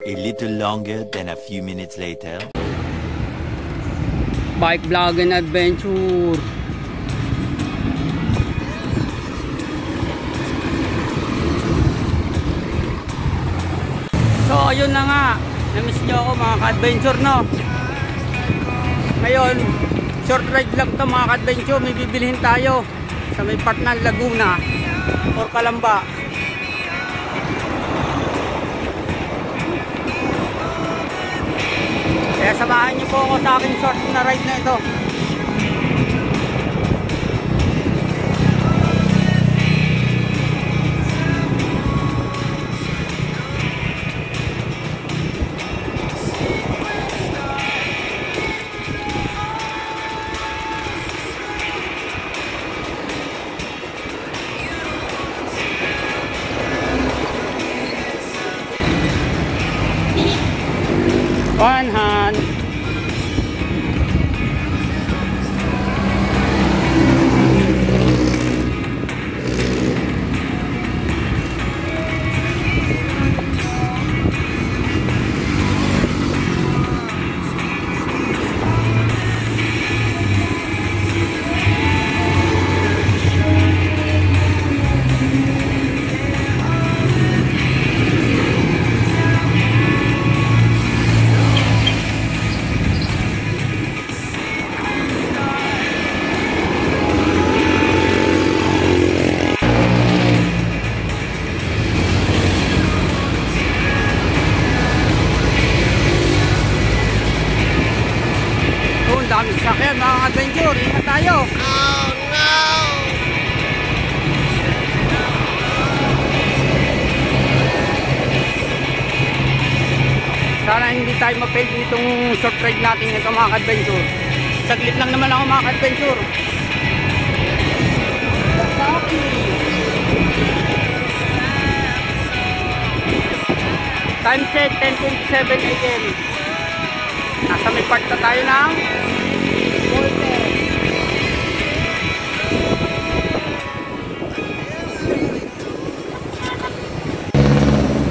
A little longer than a few minutes later. Bike vlog and adventure. So ayun na nga, na-miss nyo ako mga ka-adventure, no? Ngayon, short ride lang to mga ka-adventure. May bibilihin tayo sa may part ng Laguna or Calamba. Kaya samahan niyo po ako sa aking short na ride na ito. One hand. Daming sakyan mga adventure, ingat tayo. Oh no! Sana hindi tayo ma-fail itong short ride natin ito mga adventure. Saglit lang naman ako mga adventure. Time check 10:27 AM. Nasa may part na tayo ng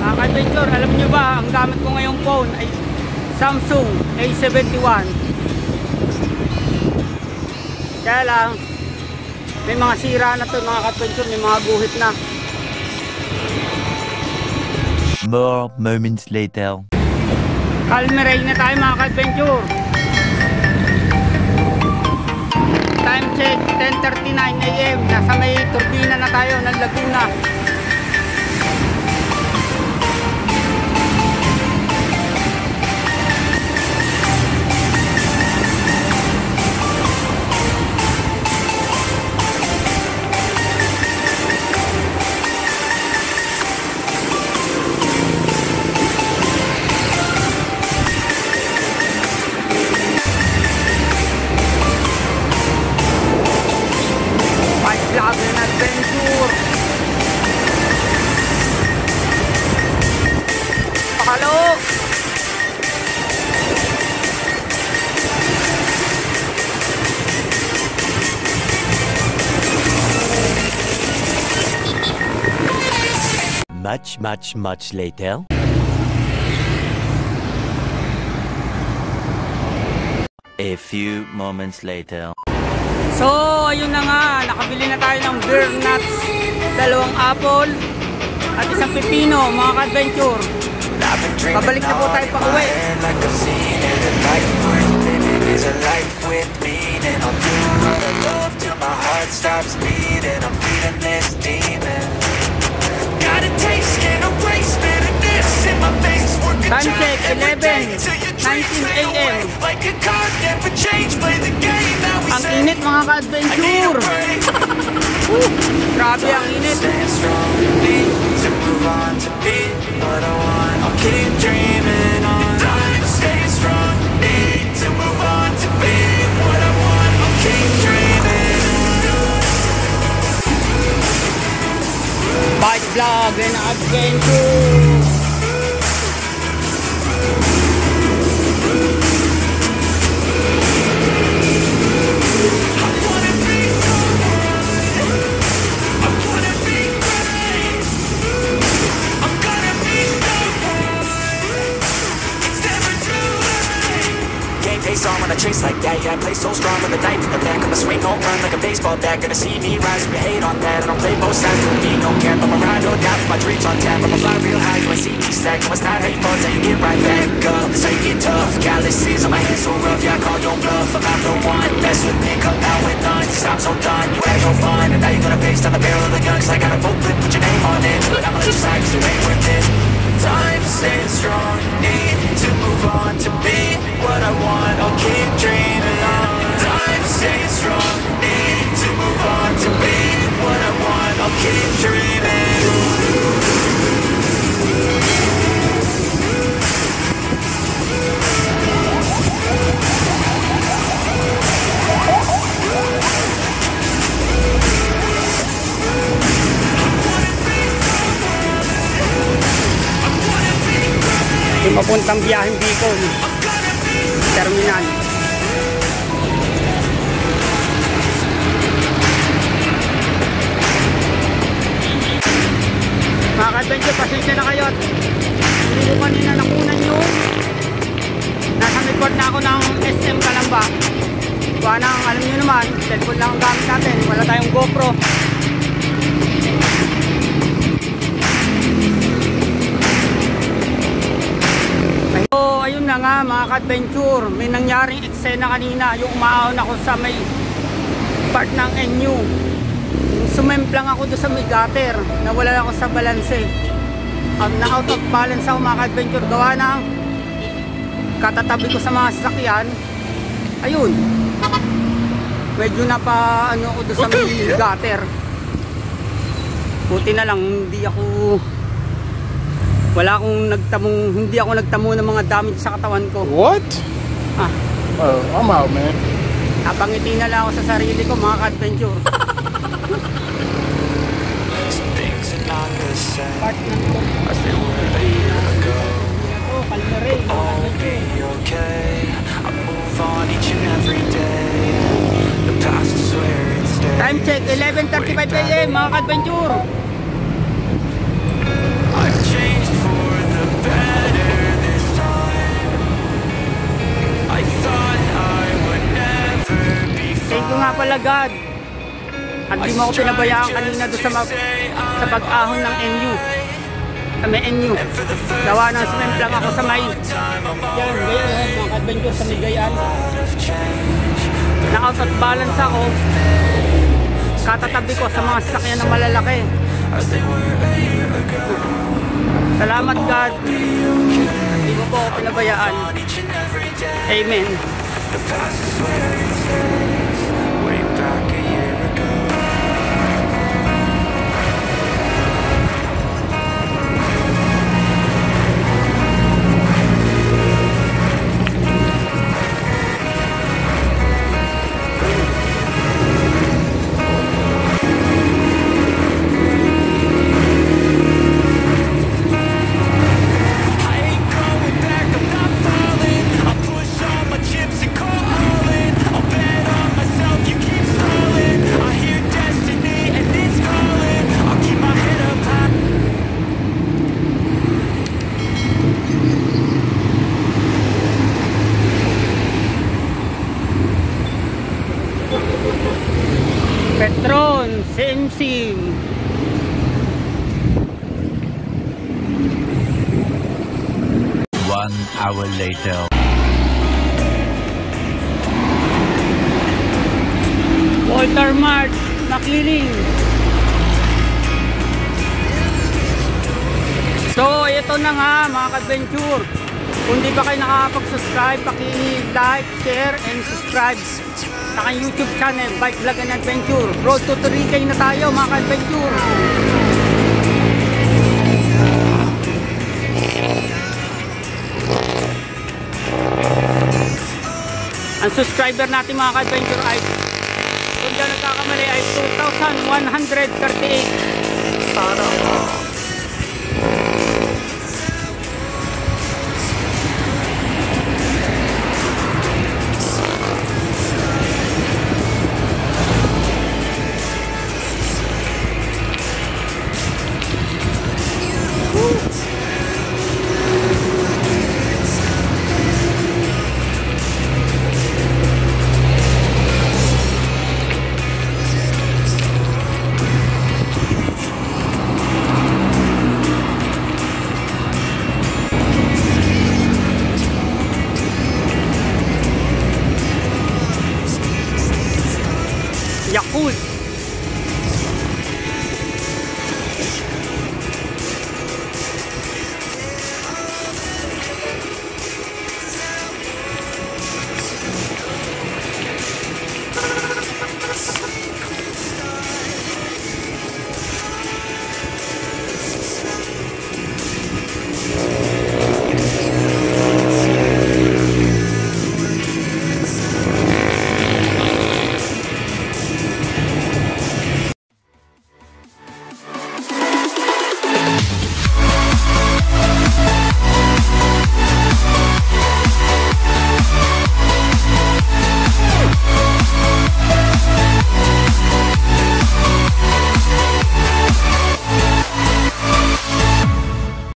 mga ka-adventure, alam nyo ba, ang gamit ko ngayong phone ay Samsung A71. Kaya lang may mga sira na to mga ka-adventure, may mga guhit na. More moments later. Calmeray na tayo mga ka-adventure. Time check 10:39 AM. Nasa may turbina na tayo ng Laguna. Vlog and adventure. Pakalo. Much later. A few moments later. So, ayun na nga, nakabili na tayo ng beer nuts, 2 apple, at isang pipino, mga ka-adventure. Pabalik na po tayo pa uwi. Time check 11:19 AM. Ang init mga ka-adventure. Grabe ang init. Bike vlog and adventure. yeah, I play so strong with a knife in the back. I'ma swing home run like a baseball bat. Gonna see me rise, if you hate on that. I don't play both sides, don't be no cap. I'ma ride or die for my dreams on tap. I'ma fly real high, you ain't see me stack. No, it's not how you fall, it's how you get right back up. It's how you get tough, calluses on my hands so rough. Yeah, I call your bluff, I'm not the one. Mess with me, come out with none. I'm so done, you had your fun. And now you're gonna face down the barrel of the gun. Cause I got a full clip, put your name on it. But I'ma let you slide, cause you ain't worth it. Time staying strong, need to move on. To be what I want, I'll keep dreaming on. Time staying strong, need to move on. To be what I want, I'll keep dreaming. Yung mapuntang biyaheng Bicol Terminal. Mga ka-adventure, pasensya na kayo at hindi ko kanina nakunan yung nasa report na ako ng SM Calamba. Kuha nang, alam nyo naman, cellphone lang ang gamit natin, wala tayong GoPro. So ayun na nga mga ka-adventure, may nangyaring eksena kanina. Yung umaahon ako sa may part ng NU, sumemplang ako doon sa may gutter, nawala ako sa balanse. Na out of balance ako mga ka-adventure, gawa ng katatabi ko sa mga sasakyan. Ayun, medyo napa ano ako doon sa may gutter. Buti na lang hindi ako nagtamo ng mga damage sa katawan ko. What? Oh, I'm out, man. Napangiti na lang ako sa sarili ko mga ka-adventure. Part ng ito. Ito, Calmere, mga ka-adventure. Time check, 11:35 AM mga ka-adventure. I've changed for the better this time. I thought I would never be fine. Thank you nga pala God. At di mo ako pinabayaan kanina doon sa pag-ahon ng NU. Sa may NU. Gawa ng sumemplang ako sa may yan, mga ka-adventure sa may Gayaan. Na out of balance ako. Katatabi ko sa mga sasakyan na malalaki. Salamat God. Hindi mo po ako pinabayaan. Amen. Petron, Sim. 1 hour later. Walter Mart, Makiling. So, ito na nga mga ka-adventure. Kung di ba kayo nakakapag-subscribe, paki-like, share, and subscribe sa aking YouTube channel, Bike Vlog and Adventure. Road to 3K na tayo mga ka-adventure. Ang subscriber natin mga ka-adventure ay, kung dyan nagkakamali, ay 2,138. Sana Bye.